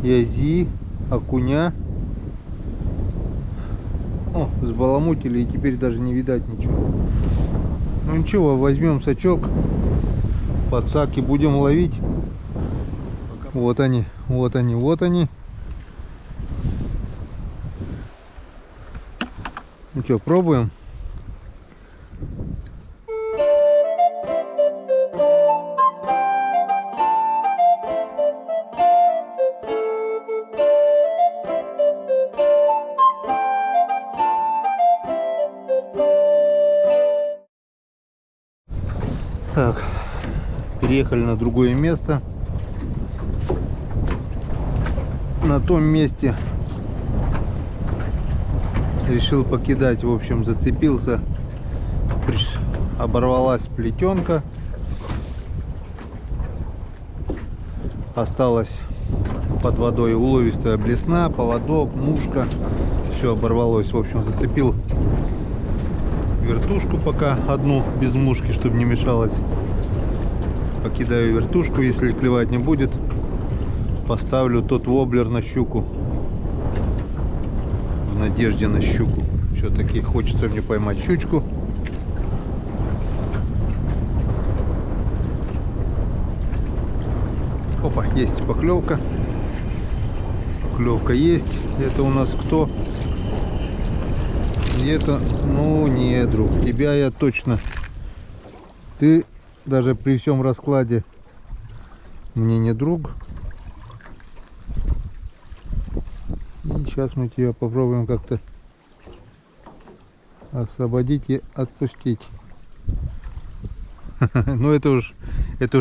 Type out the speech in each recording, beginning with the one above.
язи, окуня. О, сбаламутили, и теперь даже не видать ничего. Ну ничего, возьмем сачок, подсак и будем ловить. Вот они, вот они, вот они. Ну что, пробуем? Так, переехали на другое место. На том месте решил покидать, в общем, зацепился, оборвалась плетенка, осталась под водой уловистая блесна, поводок, мушка, все оборвалось. В общем, зацепил вертушку пока одну без мушки, чтобы не мешалось. Покидаю вертушку, если клевать не будет, поставлю тот воблер на щуку, в надежде на щуку. Все-таки хочется мне поймать щучку. Опа, есть поклевка. Поклевка есть. Это у нас кто? И это, ну не, друг, тебя я точно, ты даже при всем раскладе мне не друг. И сейчас мы тебя попробуем как-то освободить и отпустить. Ну это уж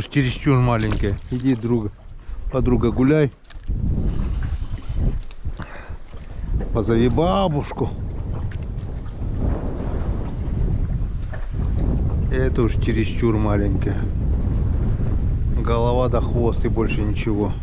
чересчур маленькая. Иди, друга, подруга, гуляй. Позови бабушку. Это уж чересчур маленькая. Голова да хвост и больше ничего.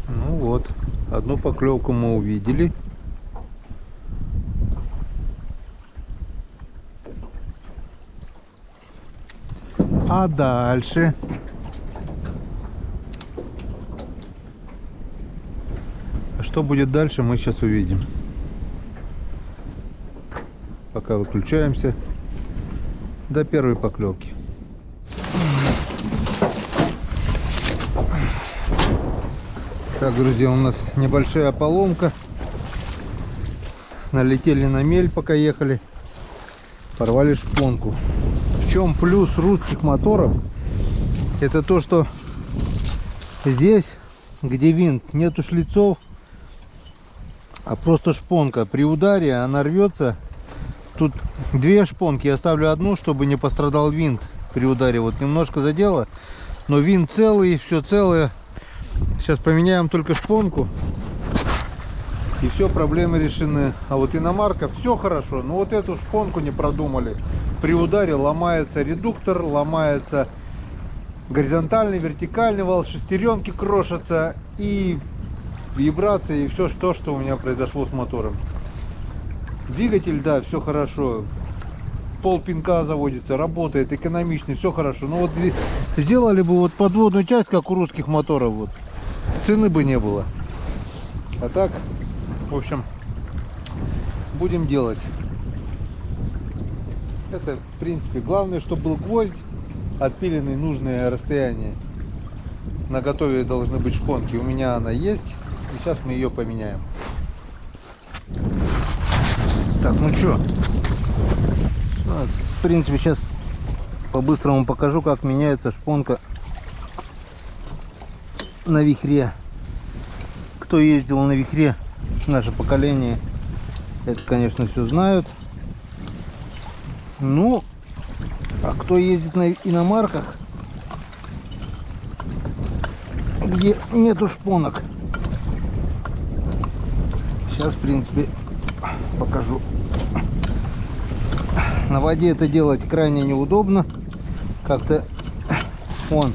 Ну вот, одну поклевку мы увидели. А дальше? А что будет дальше, мы сейчас увидим. Пока выключаемся до первой поклевки. Так, друзья, у нас небольшая поломка. Налетели на мель, пока ехали. Порвали шпонку. В чем плюс русских моторов? Это то, что здесь, где винт, нету шлицов, а просто шпонка. При ударе она рвется. Тут две шпонки. Я ставлю одну, чтобы не пострадал винт при ударе. Вот немножко задело, но винт целый, все целое. Сейчас поменяем только шпонку, и все, проблемы решены. А вот иномарка, все хорошо, но вот эту шпонку не продумали. При ударе ломается редуктор, ломается горизонтальный, вертикальный вал, шестеренки крошатся, и вибрации, и все то, что у меня произошло с мотором. Двигатель, да, все хорошо. Пол пинка заводится, работает, экономичный, все хорошо. Но вот сделали бы вот подводную часть, как у русских моторов, вот, цены бы не было. А так, в общем, будем делать. Это, в принципе, главное, чтобы был гвоздь, отпиленный нужное расстояние. На готове должны быть шпонки. У меня она есть. И сейчас мы ее поменяем. Так, ну что? В принципе, сейчас по-быстрому покажу, как меняется шпонка на вихре. Кто ездил на вихре, наше поколение, это, конечно, все знают. Ну, а кто ездит на иномарках, где нету шпонок, сейчас, в принципе, покажу. На воде это делать крайне неудобно. Как-то, вон,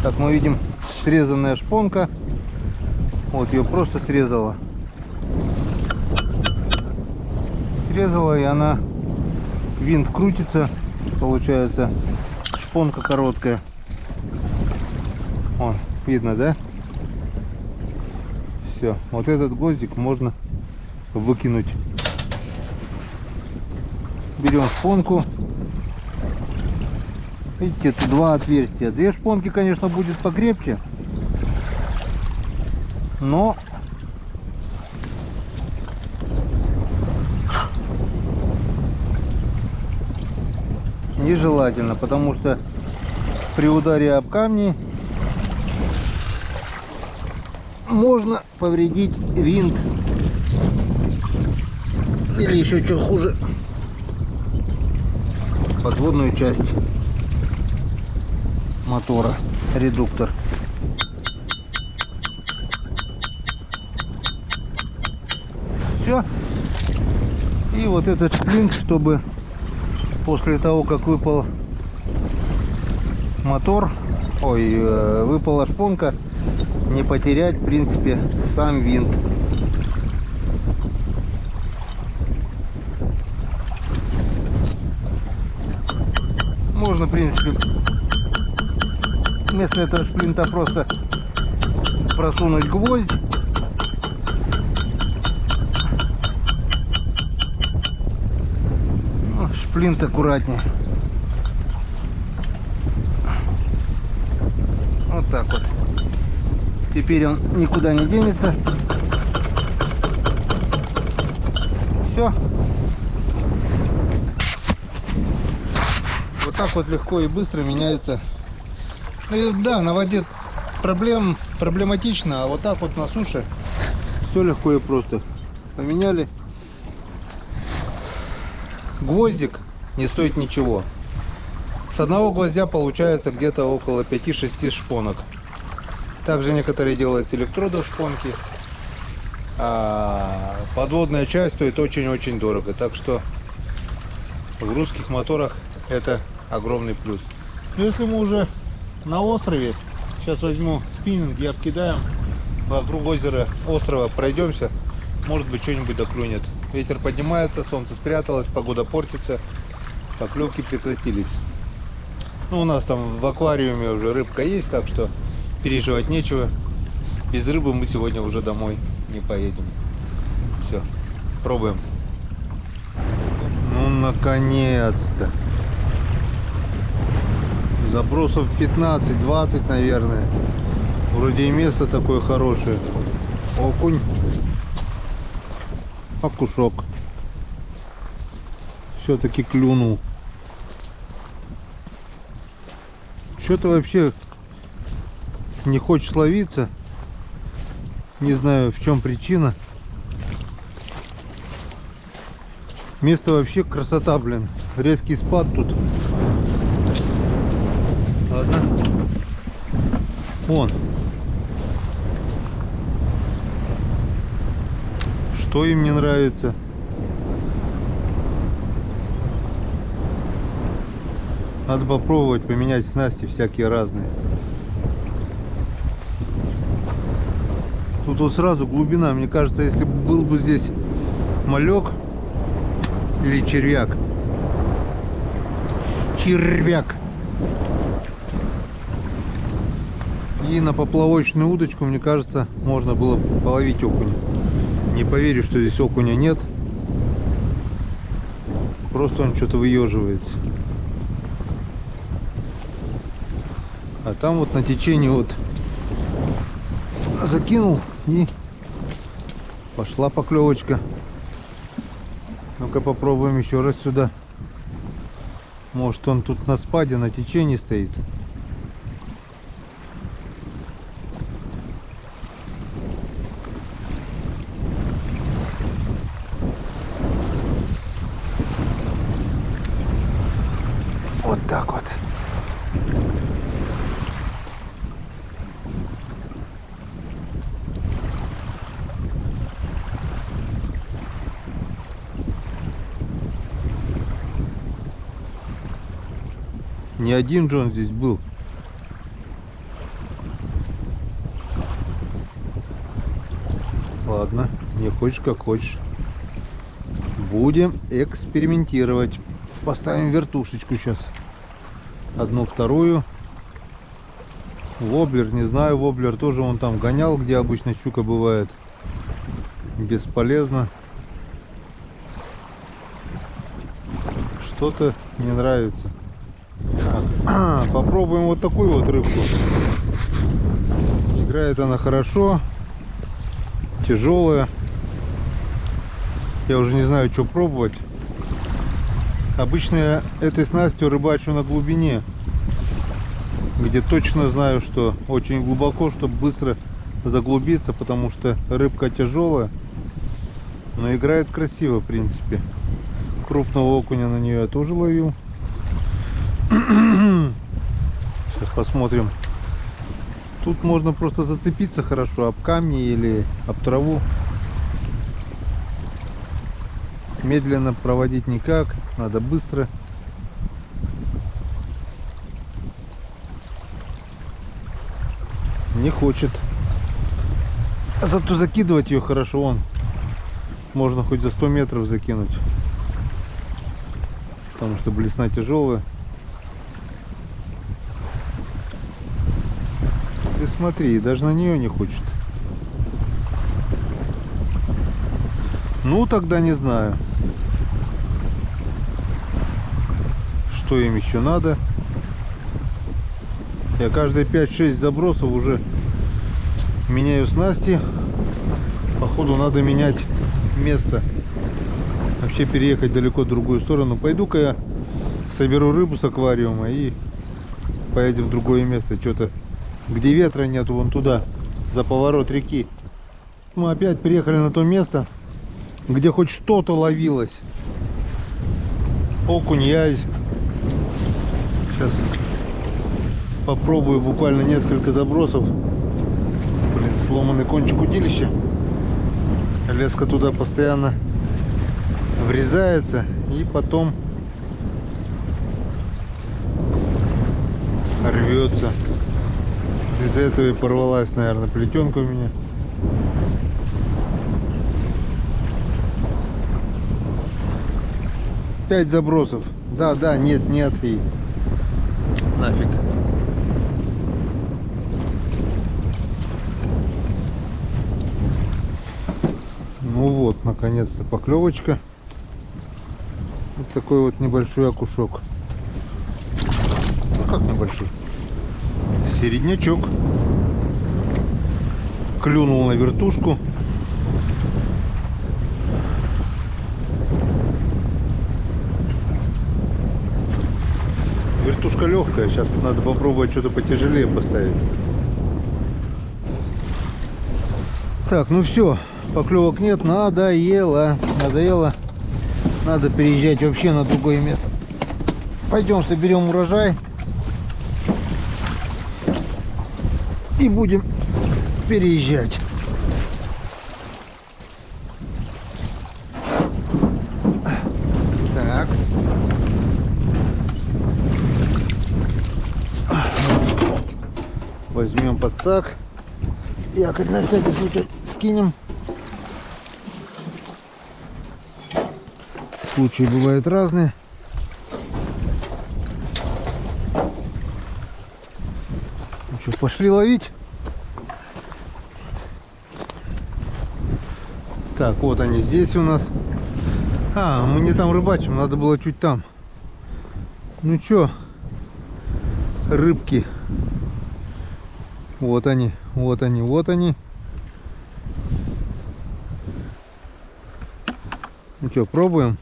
как мы видим, срезанная шпонка. Вот ее просто срезала. срезала, и она, винт крутится, получается, шпонка короткая. Вон, видно, да? Все, вот этот гвоздик можно выкинуть. Берем шпонку. Видите, тут два отверстия. Две шпонки, конечно, будет покрепче, но нежелательно, потому что при ударе об камни можно повредить винт или еще что хуже, подводную часть мотора, редуктор. Все. И вот этот шплинт, чтобы после того, как выпал мотор, выпала шпонка, не потерять, в принципе, сам винт. Можно, в принципе, вместо этого шплинта просто просунуть гвоздь. Шплинт аккуратнее. Вот так вот. Теперь он никуда не денется. Все. Вот так вот легко и быстро меняется. Да, на воде проблематично, а вот так вот на суше все легко и просто. Поменяли. Гвоздик не стоит ничего. С одного гвоздя получается где-то около 5-6 шпонок. Также некоторые делают с электродов шпонки. А подводная часть стоит очень-очень дорого. Так что в русских моторах это огромный плюс. Но если мы уже на острове, сейчас возьму спиннинг и обкидаем вокруг острова, пройдемся, может быть что-нибудь доклюнет. Ветер поднимается, солнце спряталось, погода портится, поклевки прекратились. Ну, у нас там в аквариуме уже рыбка есть, так что переживать нечего. Без рыбы мы сегодня уже домой не поедем. Все, пробуем. Ну, наконец-то. Забросов 15-20, наверное. Вроде и место такое хорошее. Окунь. Окушок. Все-таки клюнул. Что ты вообще не хочешь ловиться? Не знаю, в чем причина. Место вообще красота, блин. Резкий спад тут. Ладно. Вон. Что им не нравится? Надо попробовать поменять снасти всякие разные. Тут вот сразу глубина. Мне кажется, если был бы здесь малек или червяк. Червяк. И на поплавочную удочку, мне кажется, можно было половить окуня. Не поверю, что здесь окуня нет. Просто он что-то выеживается. А там вот на течении вот закинул и пошла поклевочка. Ну-ка попробуем еще раз сюда. Может он тут на спаде, на течении стоит. Вот так вот. Не один же он здесь был. Ладно, не хочешь как хочешь. Будем экспериментировать. Поставим вертушечку сейчас. Одну, вторую. Воблер, не знаю, воблер тоже он там гонял, где обычно щука бывает. Бесполезно. Что-то не нравится. Попробуем вот такую вот рыбку. Играет она хорошо. Тяжелая. Я уже не знаю, что пробовать. Обычно я этой снастью рыбачу на глубине, где точно знаю, что очень глубоко, чтобы быстро заглубиться, потому что рыбка тяжелая, но играет красиво, в принципе. Крупного окуня на нее я тоже ловил. Сейчас посмотрим. Тут можно просто зацепиться хорошо об камни или об траву. Медленно проводить никак, надо быстро. Не хочет. А зато закидывать ее хорошо, вон. Можно хоть за 100 метров закинуть. Потому что блесна тяжелая. Ты смотри, даже на нее не хочет. Ну тогда не знаю, что им еще надо. Я каждые 5-6 забросов уже меняю снасти. Походу надо менять место. Вообще переехать далеко в другую сторону. Пойду-ка я соберу рыбу с аквариума и поедем в другое место. Что-то где ветра нету, вон туда, за поворот реки. Мы опять приехали на то место, где хоть что-то ловилось. Окунь, язь. Сейчас попробую буквально несколько забросов. Блин, сломанный кончик удилища. Леска туда постоянно врезается и потом рвется. Из-за этого и порвалась, наверное, плетенка у меня. Пять забросов. Да, нет, и нафиг. Ну вот, наконец-то поклевочка. Вот такой вот небольшой окушок. Ну как небольшой? Середнячок. Клюнул на вертушку. Вертушка легкая, сейчас надо попробовать что-то потяжелее поставить. Так, ну все, поклевок нет, надоело. Надо переезжать вообще на другое место. Пойдем соберем урожай и будем переезжать. Так. Возьмем подсак. Якорь на всякий случай скинем. Случаи бывают разные. Ну что, пошли ловить. Так, вот они здесь у нас. Мы не там рыбачим, надо было чуть там. Ну чё, рыбки. Вот они. Ну что, пробуем?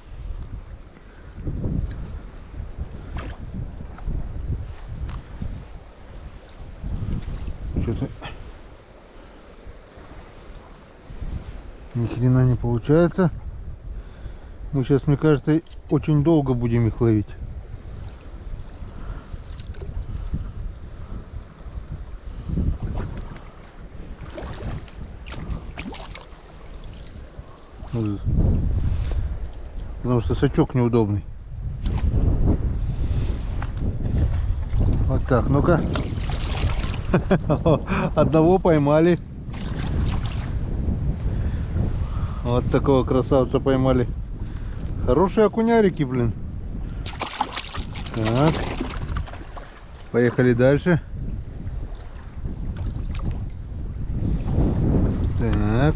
Что-то ни хрена не получается. Мы сейчас, мне кажется, очень долго будем их ловить. Потому что сачок неудобный. Вот так, ну-ка. Одного поймали. Вот такого красавца поймали. Хорошие окунярики, блин. Так. Поехали дальше. Так.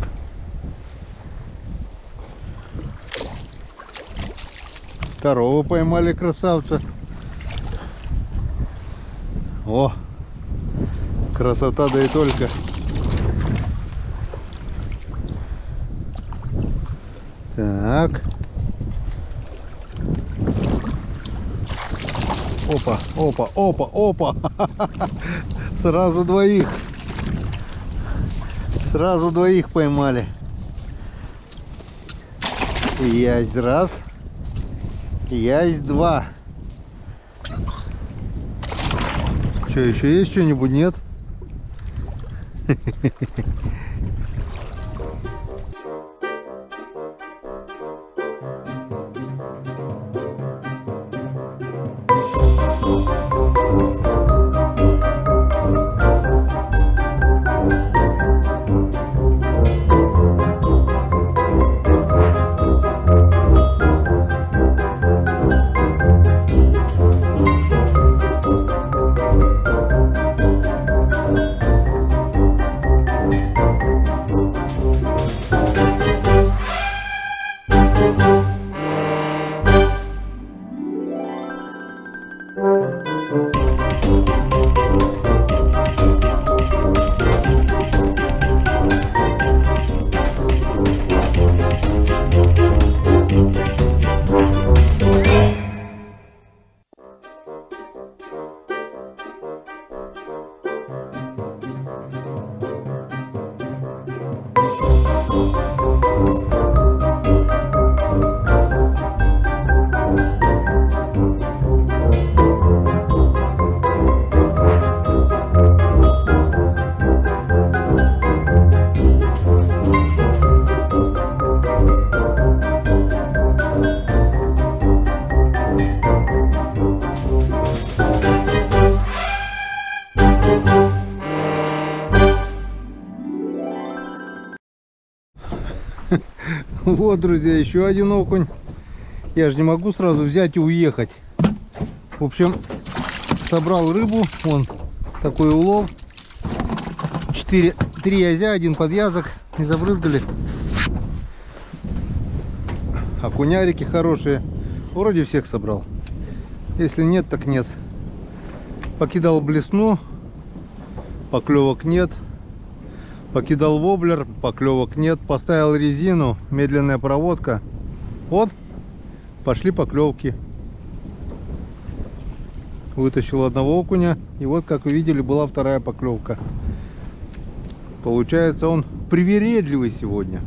Второго поймали, красавца. О, красота, да и только. Так. Опа, опа, опа, опа. Сразу двоих. Сразу двоих поймали. Есть раз. Есть два. Что, еще есть что-нибудь? Нет? Вот, друзья, еще один окунь. Я же не могу сразу взять и уехать. В общем, собрал рыбу. Вон такой улов. 3 язя, 1 подвязок. Не забрызгали. Окунярики хорошие. Вроде всех собрал. Если нет, так нет. Покидал блесну. Поклевок нет. Покидал воблер, поклевок нет. Поставил резину, медленная проводка. Вот, пошли поклевки. Вытащил одного окуня. И вот, как вы видели, была вторая поклевка. Получается, он привередливый сегодня.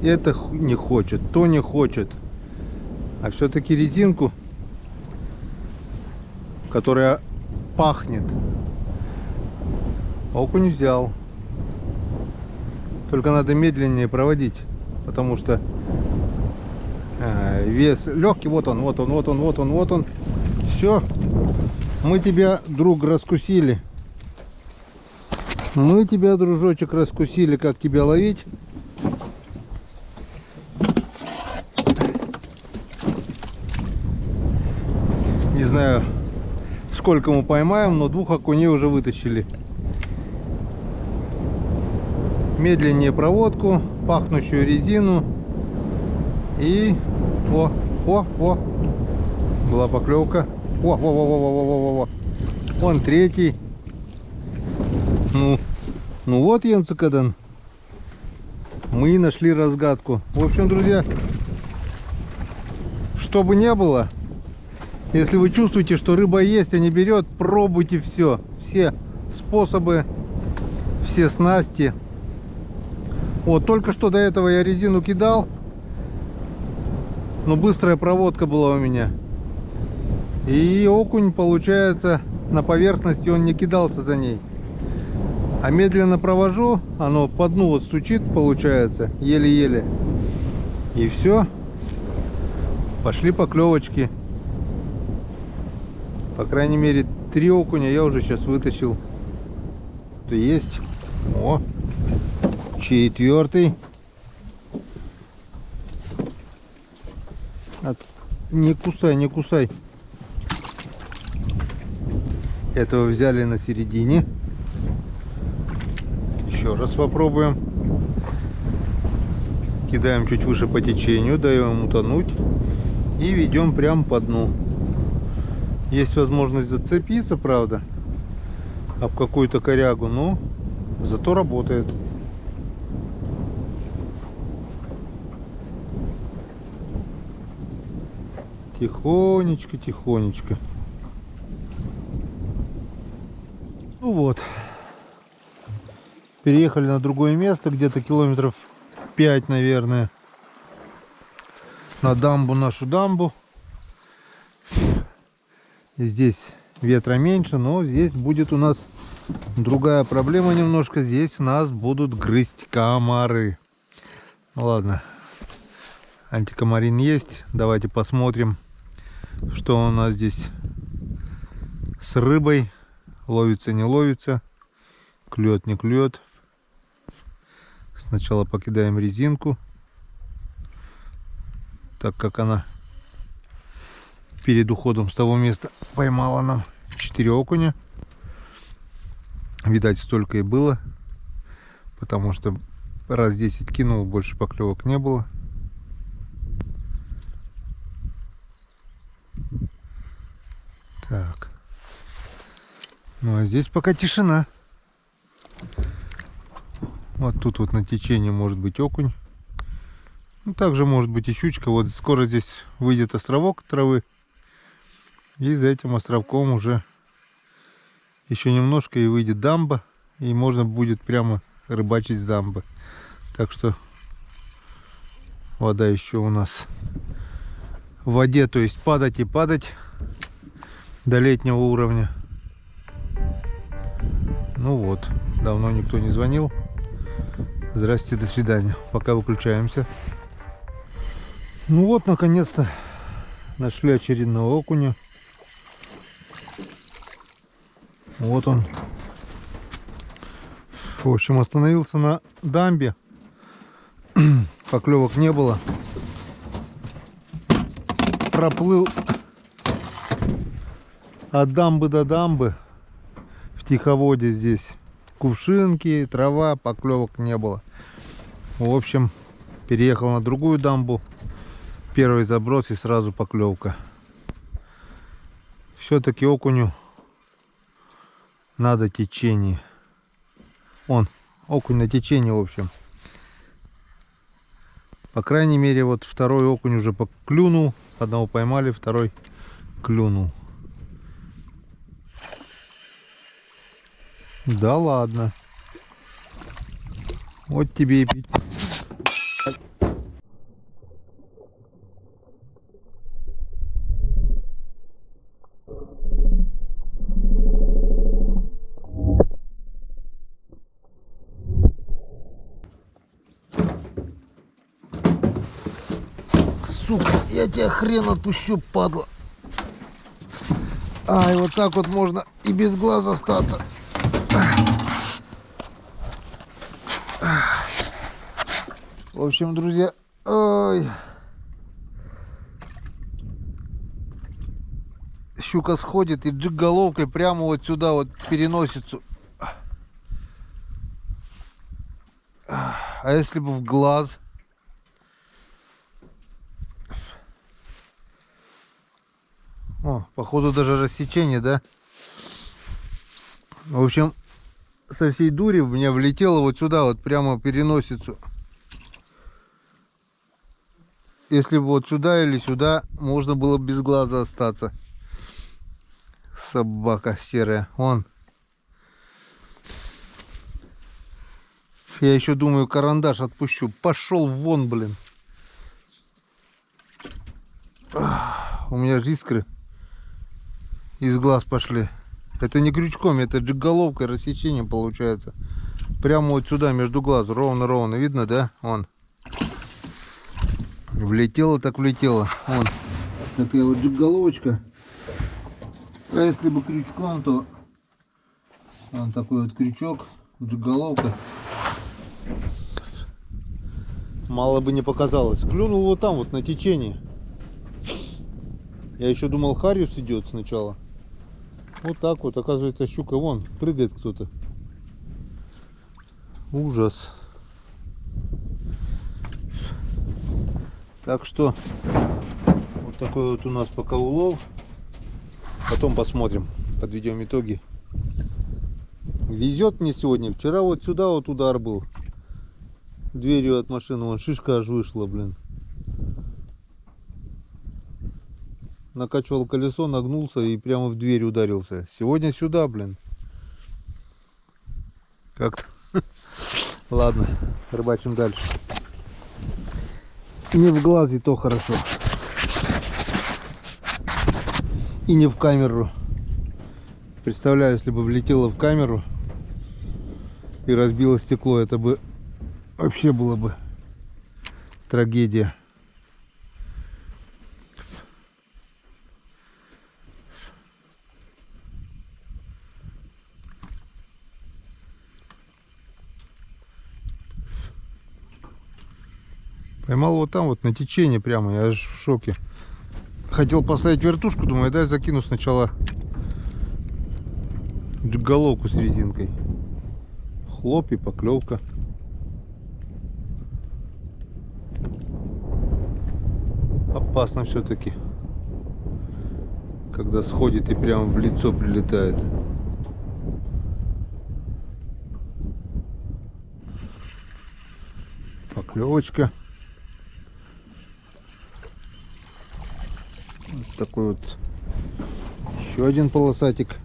Это не хочет, то не хочет. А все-таки резинку, которая пахнет, окунь взял. Только надо медленнее проводить, потому что вес легкий. Вот он, вот он, вот он, вот он, вот он. Все, мы тебя, друг, раскусили. Мы тебя, дружочек, раскусили, как тебя ловить. Не знаю, сколько мы поймаем, но 2 окуней уже вытащили. Медленнее проводку, пахнущую резину. И о, была поклевка. Во. Вон третий. Ну вот, Янцекадан. Мы нашли разгадку. В общем, друзья, что бы ни было, если вы чувствуете, что рыба есть, а не берет, пробуйте все. Все способы, все снасти. Вот, только что до этого я резину кидал, но быстрая проводка была у меня. И окунь, получается, на поверхности, он не кидался за ней. А медленно провожу, оно по дну вот стучит, получается, еле-еле. И все. Пошли поклевочки. По крайней мере, 3 окуня я уже сейчас вытащил. То есть. О, 4. Не кусай, не кусай. Этого взяли на середине. Еще раз попробуем. Кидаем чуть выше по течению, даем ему тонуть и ведем прямо по дну. Есть возможность зацепиться, правда, об какую-то корягу, но зато работает. Тихонечко, тихонечко. Ну вот. Переехали на другое место, где-то километров 5, наверное. На дамбу, нашу дамбу. Здесь ветра меньше, но здесь будет у нас другая проблема немножко. Здесь у нас будут грызть комары. Ну ладно. Антикомарин есть. Давайте посмотрим, что у нас здесь с рыбой. Ловится, не ловится. Клюет, не клюет. Сначала покидаем резинку, так как она перед уходом с того места поймала нам 4 окуня. Видать, столько и было, потому что раз 10 кинул, больше поклевок не было. Так. Ну а здесь пока тишина. Вот тут вот на течении может быть окунь. Ну, также может быть и щучка. Вот скоро здесь выйдет островок травы. И за этим островком уже еще немножко и выйдет дамба. И можно будет прямо рыбачить с дамбы. Так что вода еще у нас в воде. То есть падать и падать до летнего уровня. Ну вот. Давно никто не звонил. Здрасте, до свидания. Пока выключаемся. Ну вот, наконец-то нашли очередного окуня. Вот он. В общем, остановился на дамбе. Поклевок не было. Проплыл от дамбы до дамбы. В тиховоде здесь кувшинки, трава, поклевок не было. В общем, переехал на другую дамбу. Первый заброс и сразу поклевка. Все-таки окуню надо течение. Он, окунь на течение, в общем. По крайней мере, вот второй окунь уже клюнул. Одного поймали, второй клюнул. Да ладно. Вот тебе и пить. Сука, я тебя хрен отпущу, падла. Ай, вот так вот можно и без глаз остаться. В общем, друзья, ой, щука сходит и джиг головкой прямо вот сюда вот переносицу. А если бы в глаз? О, походу даже рассечение, да? В общем, со всей дури в меня влетело вот сюда, вот прямо переносицу. Если бы вот сюда или сюда, можно было без глаза остаться. Собака серая. Вон. Я еще думаю, карандаш отпущу. Пошел вон, блин. У меня же искры из глаз пошли. Это не крючком, это джиголовкой рассечением получается. Прямо вот сюда, между глаз. Ровно-ровно. Видно, да? Вон. Влетело так влетело. Вон. Такая вот джиголовочка. А если бы крючком, то... Вон такой вот крючок. Джиголовка. Мало бы не показалось. Клюнул вот там, вот на течении. Я еще думал, хариус идет сначала. Вот так вот, оказывается, щука. Вон, прыгает кто-то. Ужас. Так что вот такой вот у нас пока улов. Потом посмотрим, подведем итоги. Везет мне сегодня. Вчера вот сюда вот удар был. Дверью от машины. Вон шишка аж вышла, блин. Накачивал колесо, нагнулся и прямо в дверь ударился. Сегодня сюда, блин. Как-то. Ладно, рыбачим дальше. Не в глаз и то хорошо. И не в камеру. Представляю, если бы влетело в камеру и разбило стекло, это бы вообще было бы трагедия. Поймал вот там, вот на течении прямо, я аж в шоке. Хотел поставить вертушку, думаю, дай закину сначала джиголовку с резинкой. Хлоп и поклевка. Опасно все-таки, когда сходит и прямо в лицо прилетает. Поклевочка. Вот такой вот еще один полосатик.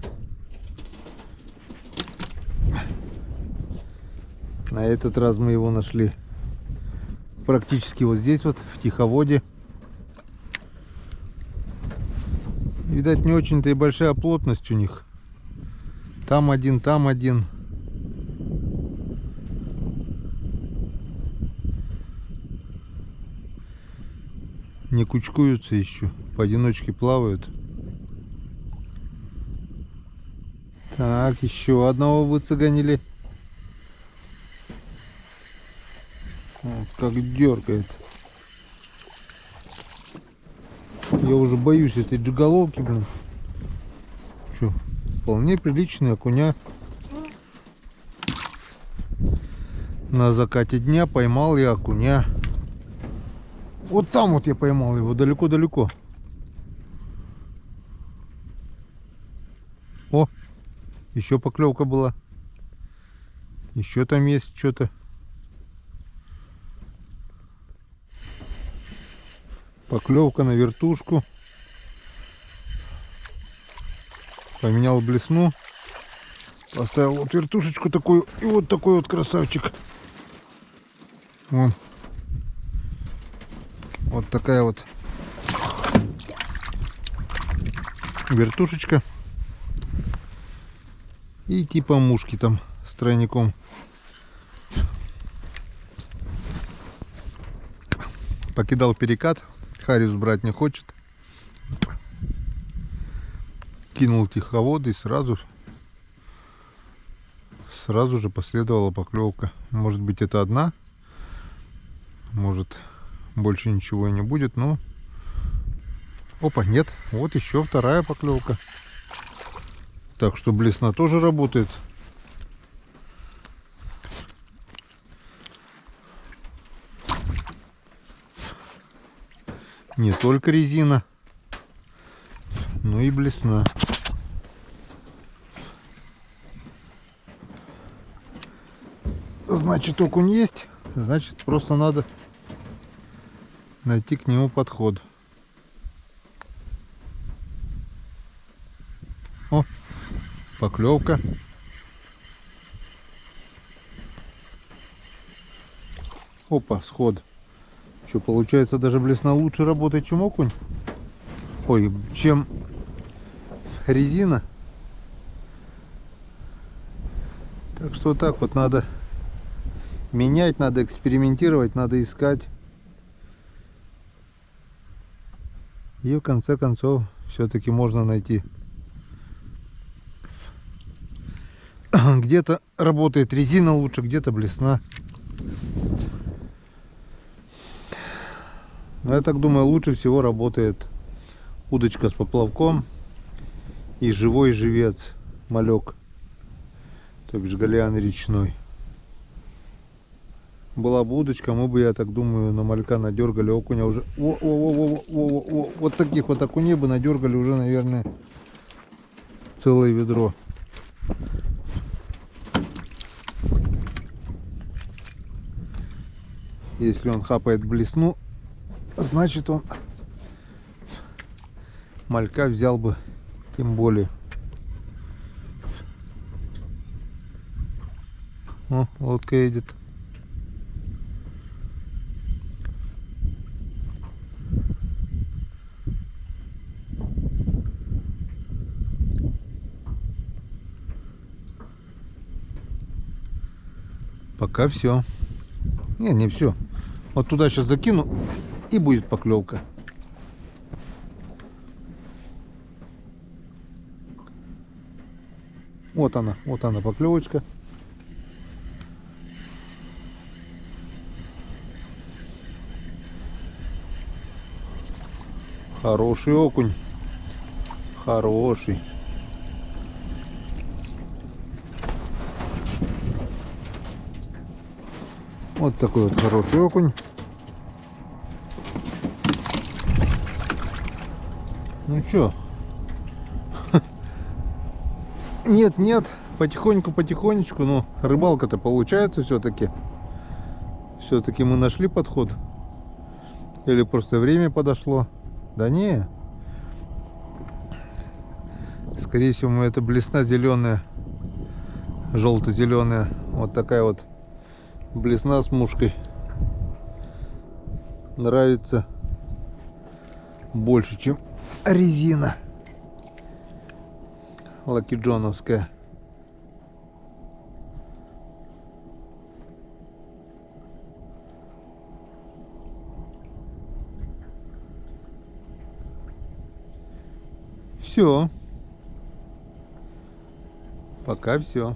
На этот раз мы его нашли практически вот здесь вот, в тиховоде. Видать, не очень-то и большая плотность у них. Там один, там один. Не кучкуются еще, поодиночке плавают. Так, еще одного выцеганили. Вот как дергает. Я уже боюсь этой джиголовки, блин. Что, вполне приличные окуня. На закате дня поймал я окуня. Вот там вот я поймал его, далеко-далеко. О, еще поклевка была. Еще там есть что-то. Поклевка на вертушку. Поменял блесну. Поставил вот вертушечку такую. И вот такой вот красавчик. Вон. Вот такая вот вертушечка. И типа мушки там с тройником. Покидал перекат. Хариус брать не хочет. Кинул тиховод и сразу же последовала поклевка. Может быть, это одна. Может, больше ничего и не будет. Но опа, нет. Вот еще вторая поклевка. Так что блесна тоже работает. Не только резина, но и блесна. Значит, окунь есть, значит, просто надо найти к нему подход. О, поклевка. Опа, сход. Что, получается, даже блесна лучше работает, чем окунь? Ой, чем резина. Так что вот так вот надо менять, надо экспериментировать, надо искать. И в конце концов все-таки можно найти. Где-то работает резина лучше, где-то блесна. Но я так думаю, лучше всего работает удочка с поплавком и живой живец, малек, то бишь галеан речной. Была бы удочка, мы бы, я так думаю, на малька надергали окуня уже. Вот таких вот окуней бы надергали уже, наверное, целое ведро. Если он хапает блесну, значит он малька взял бы тем более. О, лодка едет. Пока все. Не все. Вот туда сейчас закину, и будет поклевка. Вот она поклевочка. Хороший окунь. Хороший. Вот такой вот хороший окунь. Ну чё? Нет, потихонечку, но рыбалка-то получается все-таки. Все-таки мы нашли подход. Или просто время подошло? Да не. Скорее всего, это блесна зеленая, желто-зеленая. Вот такая вот блесна с мушкой. Нравится больше, чем резина лакиджоновская. Все. Пока все.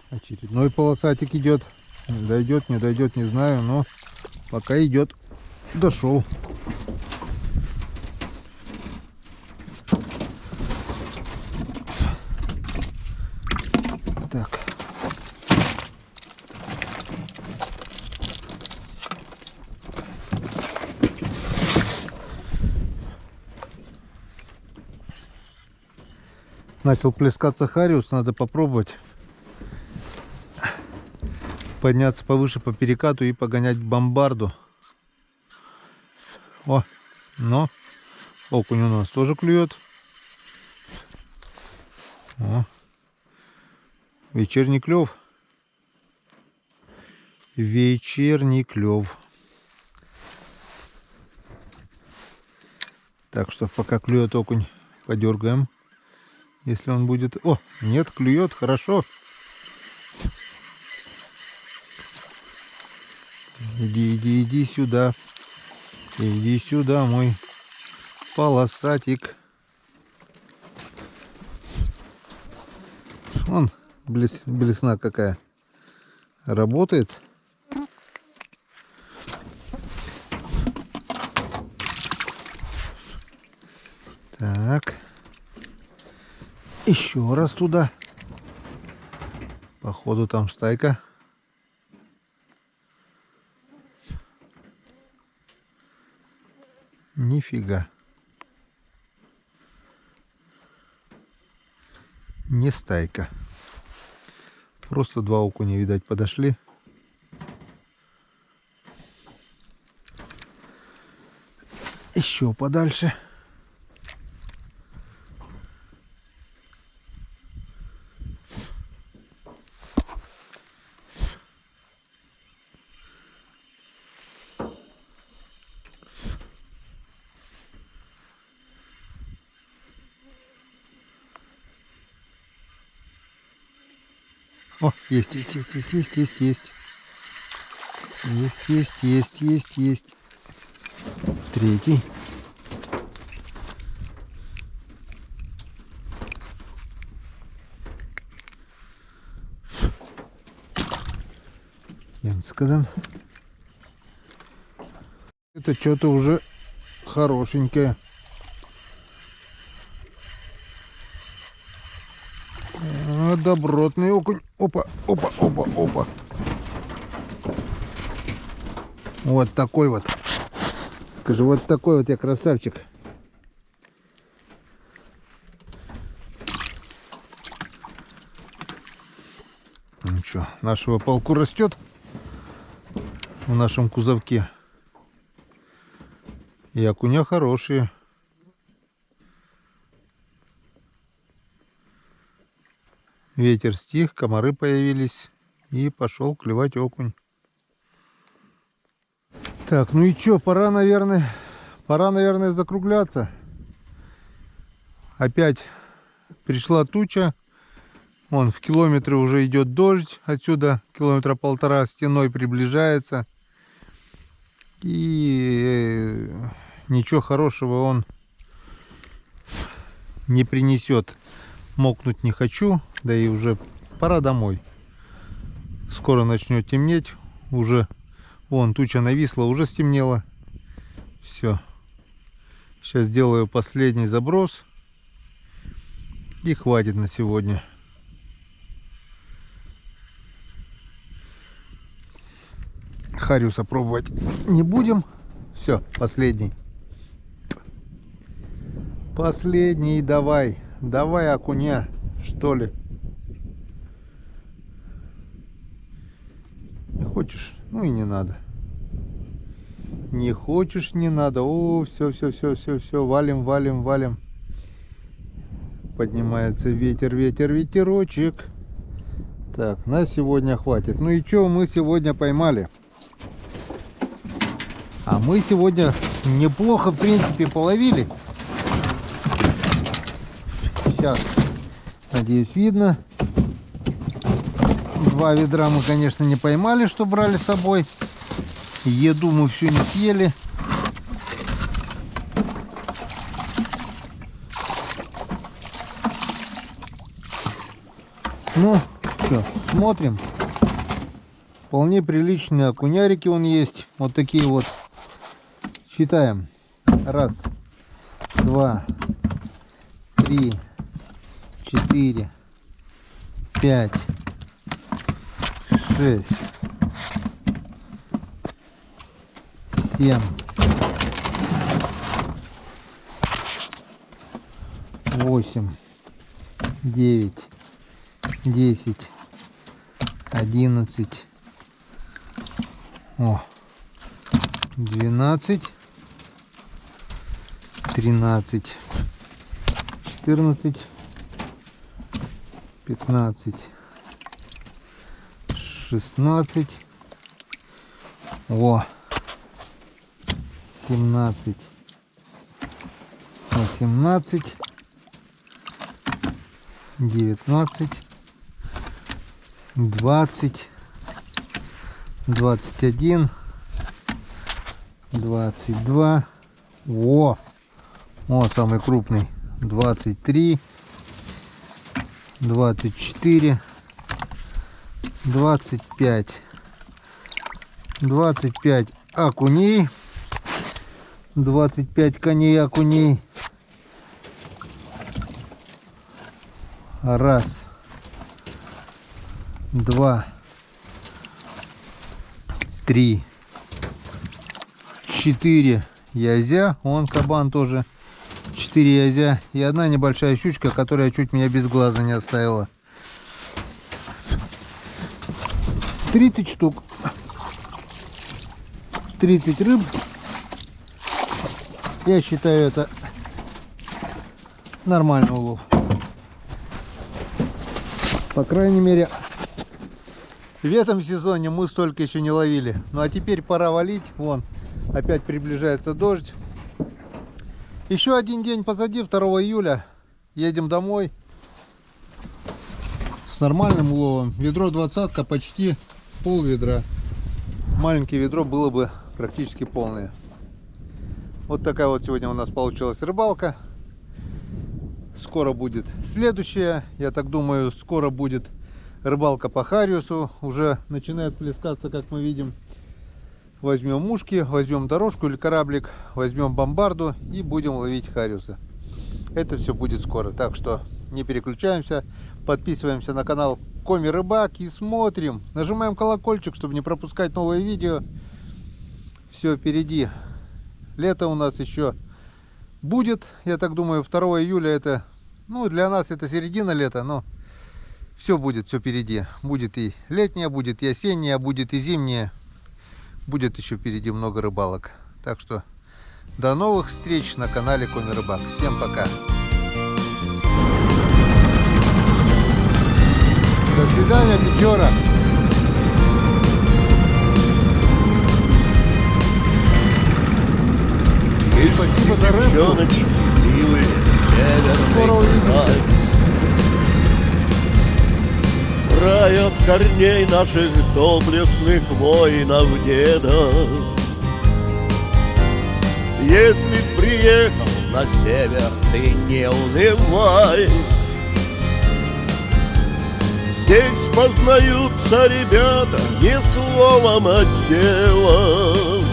Очередной полосатик идет. Дойдет, не дойдет, не знаю, но пока идет. Дошел. Так. Начал плескаться хариус, надо попробовать подняться повыше по перекату и погонять бомбарду. О, но окунь у нас тоже клюет. О, вечерний клев. Вечерний клев. Так что пока клюет окунь, подергаем. Если он будет... О, нет, клюет, хорошо. Иди сюда. Иди сюда, мой полосатик. Вон блесна какая. Работает. Так. Еще раз туда. Походу там стайка. Нифига. Не стайка. Просто два окуня, видать, подошли. Еще подальше. О, есть. Есть. Третий. Это что-то уже хорошенькое. Добротный окунь. Опа, опа, опа, опа. Вот такой вот. Скажи, вот такой вот я красавчик. Ну что, нашего полку растет в нашем кузовке. И окуня хорошие. Ветер стих, комары появились. И пошел клевать окунь. Так, ну и что, пора, наверное, закругляться. Опять пришла туча. Вон в километре уже идет дождь. Отсюда километра полтора стеной приближается. И ничего хорошего он не принесет. Мокнуть не хочу. Да и уже пора домой. Скоро начнет темнеть. Уже вон туча нависла, уже стемнело. Все. Сейчас сделаю последний заброс. И хватит на сегодня. Хариуса пробовать не будем. Все, последний. Последний, давай. Давай окуня, что ли. Не хочешь? Ну и не надо. Не хочешь, не надо. О, все, валим, валим, валим. Поднимается ветер, ветер, ветерочек. Так, на сегодня хватит. Ну и что мы сегодня поймали? А мы сегодня неплохо, в принципе, половили. Сейчас, надеюсь, видно. 2 ведра мы, конечно, не поймали, что брали с собой. Еду мы всю не съели. Ну, что, смотрим. Вполне приличные окунярики он есть. Вот такие вот. Считаем. 1, 2, 3, 4, 5, 6, 7, 8, 9, 10, 11, 12, 13, 14, 15, 16, 17, 18, 19, 20, 21, 22. Вот самый крупный. 23, 24, 25, 25 окуней, 25 коней окуней. 1, 2, 3, 4 язя. Вон кабан тоже. 4 язя и 1 небольшая щучка, которая чуть меня без глаза не оставила. 30 штук. 30 рыб. Я считаю, это нормальный улов. По крайней мере, в этом сезоне мы столько еще не ловили. Ну а теперь пора валить. Вон, опять приближается дождь. Еще один день позади, 2 июля. Едем домой. С нормальным уловом. Ведро 20, почти пол ведра. Маленькое ведро было бы практически полное. Вот такая вот сегодня у нас получилась рыбалка. Скоро будет следующая. Я так думаю, скоро будет рыбалка по хариусу. Уже начинает плескаться, как мы видим. Возьмем мушки, возьмем дорожку или кораблик, возьмем бомбарду и будем ловить хариуса. Это все будет скоро, так что не переключаемся, подписываемся на канал Коми Рыбак и смотрим. Нажимаем колокольчик, чтобы не пропускать новые видео. Все впереди. Лето у нас еще будет, я так думаю, 2 июля это, ну, для нас это середина лета, но все будет, все впереди. Будет и летнее, будет и осеннее, будет и зимнее. Будет еще впереди много рыбалок. Так что до новых встреч на канале Коми Рыбак. Всем пока. До свидания, Печора. И спасибо за рыбку. девчоночки милые, Скоро увидимся. Край от корней наших доблестных воинов дедов. Если приехал на север, ты не унывай. Здесь познаются ребята не словом, а делом.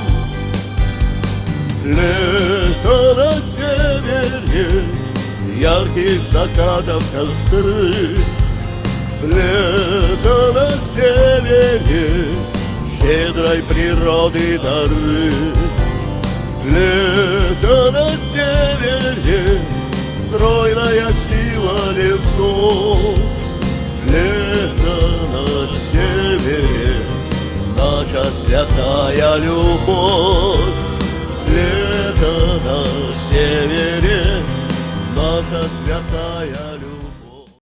Лето на севере, ярких закатов костры. Лето на севере, щедрой природы дары. Лето на севере, стройная сила лесов. Лето на севере, наша святая любовь. Лето на севере, наша святая